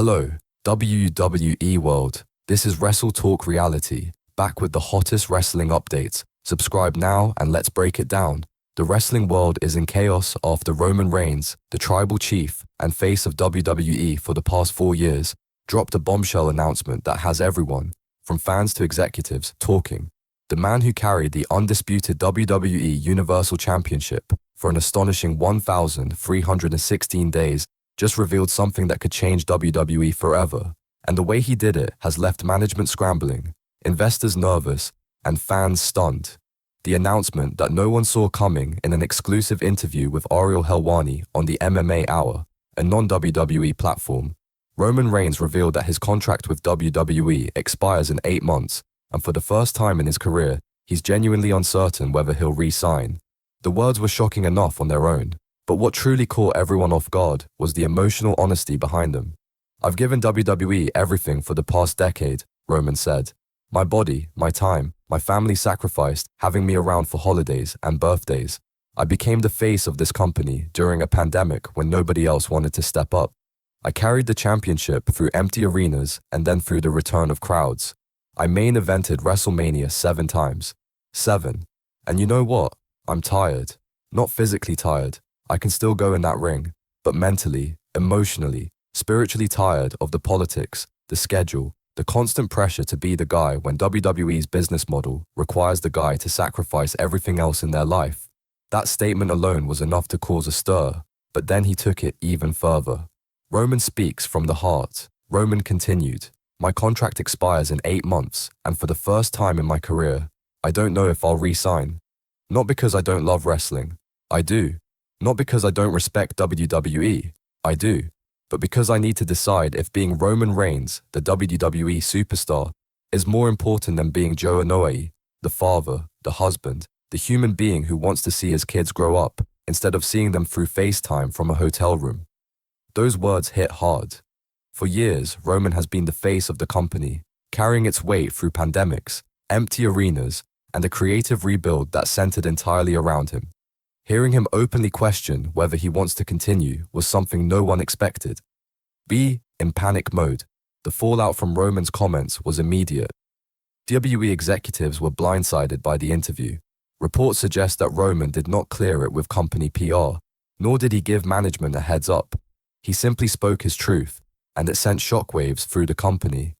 Hello, WWE world. This is Wrestle Talk Reality, back with the hottest wrestling updates. Subscribe now and let's break it down. The wrestling world is in chaos after Roman Reigns, the tribal chief and face of WWE for the past 4 years, dropped a bombshell announcement that has everyone, from fans to executives, talking. The man who carried the undisputed WWE Universal Championship for an astonishing 1,316 days just revealed something that could change WWE forever. And the way he did it has left management scrambling, investors nervous, and fans stunned. The announcement that no one saw coming in an exclusive interview with Ariel Helwani on the MMA Hour, a non-WWE platform. Roman Reigns revealed that his contract with WWE expires in 8 months, and for the first time in his career, he's genuinely uncertain whether he'll re-sign. The words were shocking enough on their own, but what truly caught everyone off guard was the emotional honesty behind them. "I've given WWE everything for the past decade," Roman said. "My body, my time, my family sacrificed having me around for holidays and birthdays. I became the face of this company during a pandemic when nobody else wanted to step up. I carried the championship through empty arenas and then through the return of crowds. I main evented WrestleMania 7 times. 7. And you know what? I'm tired. Not physically tired. I can still go in that ring, but mentally, emotionally, spiritually tired of the politics, the schedule, the constant pressure to be the guy when WWE's business model requires the guy to sacrifice everything else in their life." That statement alone was enough to cause a stir, but then he took it even further. Roman speaks from the heart. Roman continued, "My contract expires in 8 months, and for the first time in my career, I don't know if I'll re-sign. Not because I don't love wrestling. I do. Not because I don't respect WWE. I do. But because I need to decide if being Roman Reigns, the WWE superstar, is more important than being Joe Anoa'i, the father, the husband, the human being who wants to see his kids grow up, instead of seeing them through FaceTime from a hotel room." Those words hit hard. For years, Roman has been the face of the company, carrying its weight through pandemics, empty arenas, and a creative rebuild that centered entirely around him. Hearing him openly question whether he wants to continue was something no one expected. Be in panic mode. The fallout from Roman's comments was immediate. WWE executives were blindsided by the interview. Reports suggest that Roman did not clear it with company PR, nor did he give management a heads up. He simply spoke his truth, and it sent shockwaves through the company.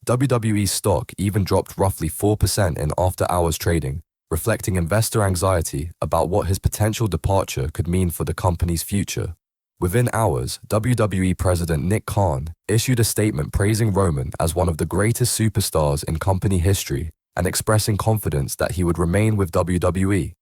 WWE's stock even dropped roughly 4% in after-hours trading, reflecting investor anxiety about what his potential departure could mean for the company's future. Within hours, WWE President Nick Khan issued a statement praising Roman as one of the greatest superstars in company history and expressing confidence that he would remain with WWE.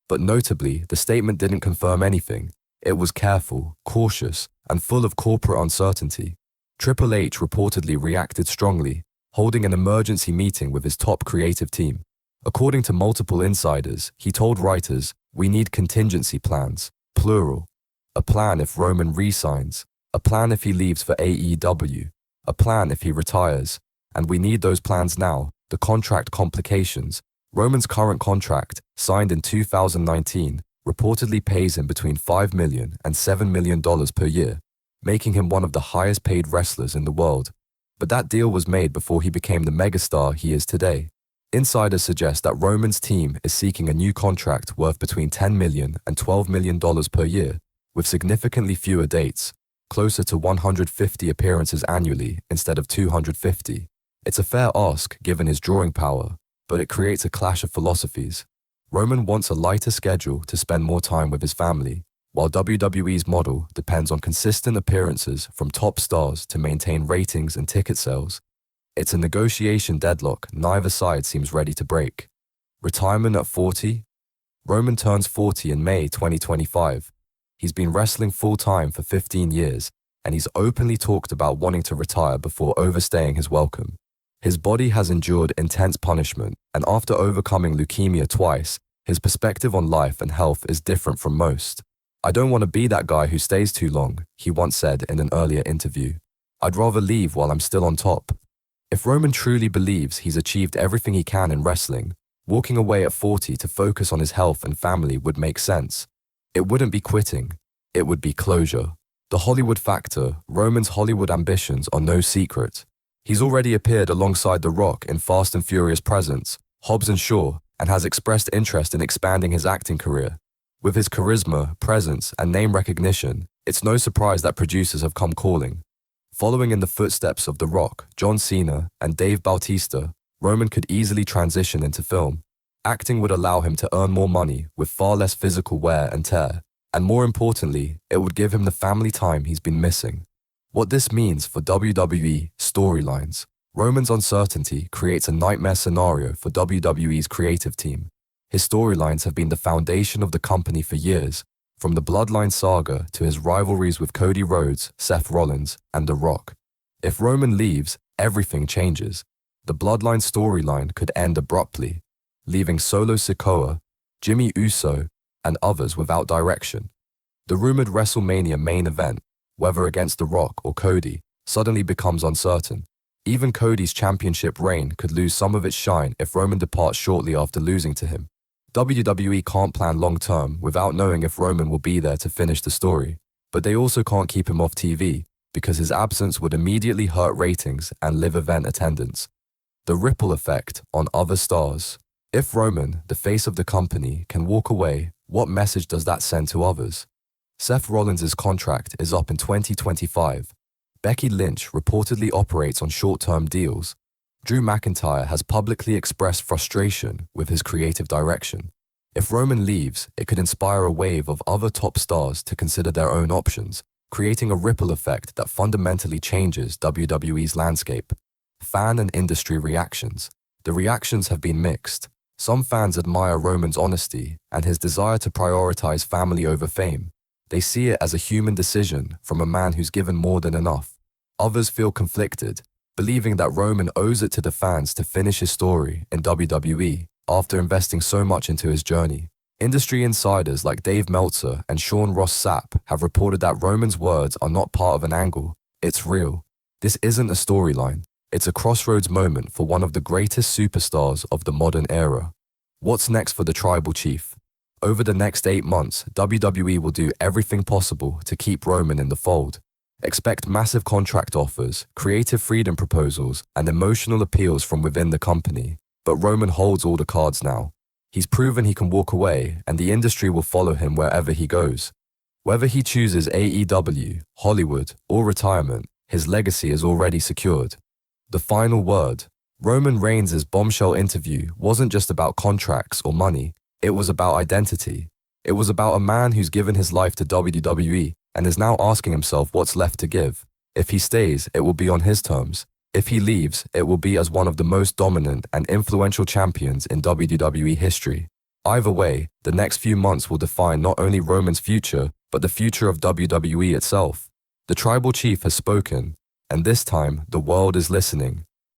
But notably, the statement didn't confirm anything. It was careful, cautious, and full of corporate uncertainty. Triple H reportedly reacted strongly, holding an emergency meeting with his top creative team. According to multiple insiders, he told writers, "We need contingency plans, plural. A plan if Roman re-signs, a plan if he leaves for AEW, a plan if he retires, and we need those plans now." The contract complications. Roman's current contract, signed in 2019, reportedly pays him between $5 million and $7 million per year, making him one of the highest paid wrestlers in the world. But that deal was made before he became the megastar he is today. Insiders suggest that Roman's team is seeking a new contract worth between $10 million and $12 million per year, with significantly fewer dates, closer to 150 appearances annually instead of 250. It's a fair ask given his drawing power, but it creates a clash of philosophies. Roman wants a lighter schedule to spend more time with his family, while WWE's model depends on consistent appearances from top stars to maintain ratings and ticket sales. It's a negotiation deadlock neither side seems ready to break. Retirement at 40? Roman turns 40 in May 2025. He's been wrestling full-time for 15 years, and he's openly talked about wanting to retire before overstaying his welcome. His body has endured intense punishment, and after overcoming leukemia twice, his perspective on life and health is different from most. "I don't want to be that guy who stays too long," he once said in an earlier interview. "I'd rather leave while I'm still on top." If Roman truly believes he's achieved everything he can in wrestling, walking away at 40 to focus on his health and family would make sense. It wouldn't be quitting, it would be closure. The Hollywood factor, Roman's Hollywood ambitions are no secret. He's already appeared alongside The Rock in Fast and Furious Presents, Hobbs and Shaw, and has expressed interest in expanding his acting career. With his charisma, presence, and name recognition, it's no surprise that producers have come calling. Following in the footsteps of The Rock, John Cena, and Dave Bautista, Roman could easily transition into film. Acting would allow him to earn more money with far less physical wear and tear, and more importantly, it would give him the family time he's been missing. What this means for WWE storylines. Roman's uncertainty creates a nightmare scenario for WWE's creative team. His storylines have been the foundation of the company for years, from the Bloodline saga to his rivalries with Cody Rhodes, Seth Rollins, and The Rock. If Roman leaves, everything changes. The Bloodline storyline could end abruptly, leaving Solo Sikoa, Jimmy Uso, and others without direction. The rumored WrestleMania main event, whether against The Rock or Cody, suddenly becomes uncertain. Even Cody's championship reign could lose some of its shine if Roman departs shortly after losing to him. WWE can't plan long-term without knowing if Roman will be there to finish the story, but they also can't keep him off TV because his absence would immediately hurt ratings and live event attendance. The ripple effect on other stars. If Roman, the face of the company, can walk away, what message does that send to others? Seth Rollins' contract is up in 2025. Becky Lynch reportedly operates on short-term deals. Drew McIntyre has publicly expressed frustration with his creative direction. If Roman leaves, it could inspire a wave of other top stars to consider their own options, creating a ripple effect that fundamentally changes WWE's landscape. Fan and industry reactions. The reactions have been mixed. Some fans admire Roman's honesty and his desire to prioritize family over fame. They see it as a human decision from a man who's given more than enough. Others feel conflicted, believing that Roman owes it to the fans to finish his story in WWE after investing so much into his journey. Industry insiders like Dave Meltzer and Sean Ross Sapp have reported that Roman's words are not part of an angle, it's real. This isn't a storyline, it's a crossroads moment for one of the greatest superstars of the modern era. What's next for the Tribal Chief? Over the next 8 months, WWE will do everything possible to keep Roman in the fold. Expect massive contract offers, creative freedom proposals, and emotional appeals from within the company. But Roman holds all the cards now. He's proven he can walk away, and the industry will follow him wherever he goes. Whether he chooses AEW, Hollywood, or retirement, his legacy is already secured. The final word. Roman Reigns' bombshell interview wasn't just about contracts or money. It was about identity. It was about a man who's given his life to WWE and is now asking himself what's left to give. If he stays, it will be on his terms. If he leaves, it will be as one of the most dominant and influential champions in WWE history. Either way, the next few months will define not only Roman's future, but the future of WWE itself. The Tribal Chief has spoken, and this time the world is listening.